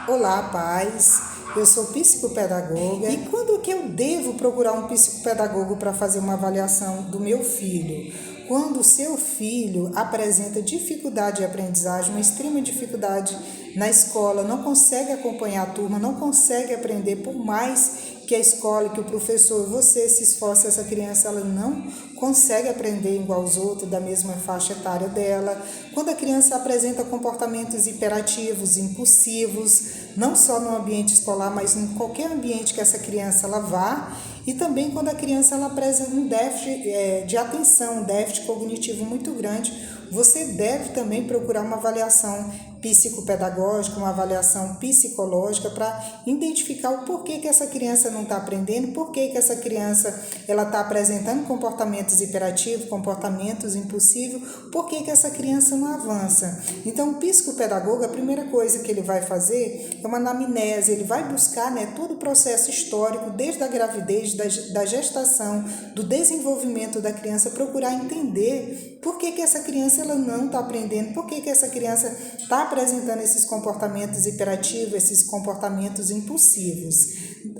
Olá, paz. Eu sou psicopedagoga e quando que eu devo procurar um psicopedagogo para fazer uma avaliação do meu filho? Quando o seu filho apresenta dificuldade de aprendizagem, uma extrema dificuldade na escola, não consegue acompanhar a turma, não consegue aprender, por mais que a escola, que o professor, você se esforça, essa criança ela não consegue aprender igual aos outros, da mesma faixa etária dela. Quando a criança apresenta comportamentos hiperativos, impulsivos, não só no ambiente escolar, mas em qualquer ambiente que essa criança ela vá, e também quando a criança ela apresenta um déficit de atenção, um déficit cognitivo muito grande, você deve também procurar uma avaliação psicopedagógica, uma avaliação psicológica para identificar o porquê que essa criança não está aprendendo, porquê que essa criança ela está apresentando comportamentos hiperativos, comportamentos impulsivos, porquê que essa criança não avança. Então, o psicopedagogo, a primeira coisa que ele vai fazer é uma anamnese, ele vai buscar todo o processo histórico, desde a gravidez, da gestação, do desenvolvimento da criança, procurar entender por que essa criança ela não está aprendendo, por que essa criança está apresentando esses comportamentos hiperativos, esses comportamentos impulsivos.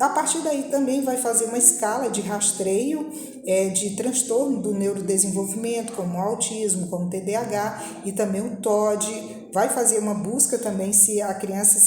A partir daí também vai fazer uma escala de rastreio de transtorno do neurodesenvolvimento, como o autismo, como o TDAH e também o TOD. Vai fazer uma busca também se a criança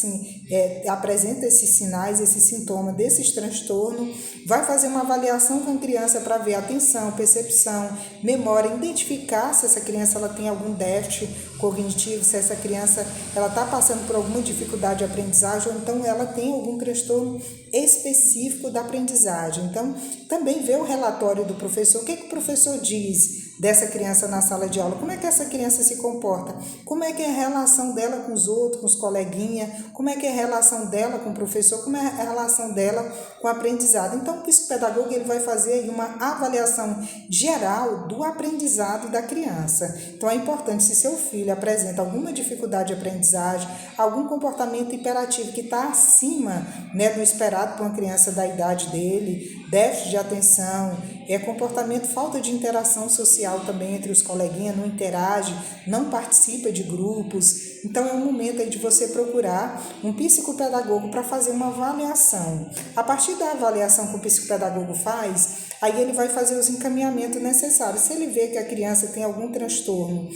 apresenta esses sinais, esses sintomas desses transtornos. Vai fazer uma avaliação com a criança para ver atenção, percepção, memória, identificar se essa criança ela tem algum déficit cognitivo, se essa criança ela está passando por alguma dificuldade de aprendizagem, ou então ela tem algum transtorno específico da aprendizagem. Então, também ver o relatório do professor, o que o professor diz dessa criança na sala de aula, como é que essa criança se comporta, como é que é a relação dela com os outros, com os coleguinhas, como é que é a relação dela com o professor, como é a relação dela com o aprendizado. Então, o psicopedagogo ele vai fazer aí uma avaliação geral do aprendizado da criança. Então, é importante, se seu filho apresenta alguma dificuldade de aprendizagem, algum comportamento hiperativo que está acima do esperado para uma criança da idade dele, déficit de atenção, comportamento, falta de interação social também entre os coleguinhas, não interage, não participa de grupos. Então é um momento aí de você procurar um psicopedagogo para fazer uma avaliação. A partir da avaliação que o psicopedagogo faz, aí ele vai fazer os encaminhamentos necessários. Se ele vê que a criança tem algum transtorno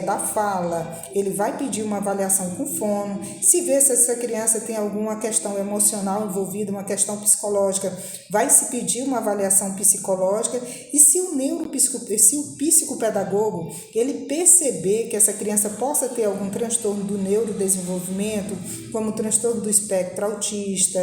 da fala, ele vai pedir uma avaliação com fono. Se vê se essa criança tem alguma questão emocional envolvida, uma questão psicológica, vai se pedir uma avaliação psicológica. E se o psicopedagogo ele perceber que essa criança possa ter algum transtorno do neurodesenvolvimento, como o transtorno do espectro autista,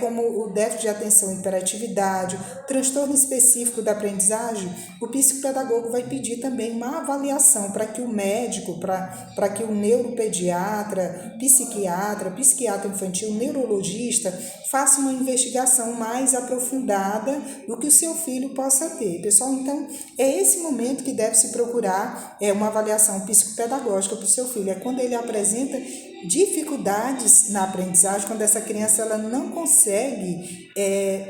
como o déficit de atenção e hiperatividade, transtorno específico da aprendizagem, o psicopedagogo vai pedir também uma avaliação para que o médico, para que o neuropediatra, psiquiatra infantil, neurologista, faça uma investigação mais aprofundada do que o seu filho possa ter. Pessoal, então, é esse momento que deve se procurar uma avaliação psicopedagógica para o seu filho. É quando ele apresenta dificuldades na aprendizagem, quando essa criança ela não consegue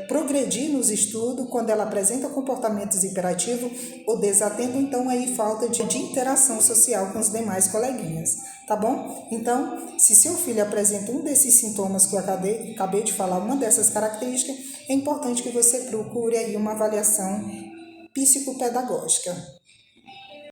progredir nos estudos, quando ela apresenta comportamentos hiperativos ou desatento, então aí falta de interação social com os demais coleguinhas, tá bom? Então, se seu filho apresenta um desses sintomas que eu acabei de falar, uma dessas características, é importante que você procure aí uma avaliação psicopedagógica.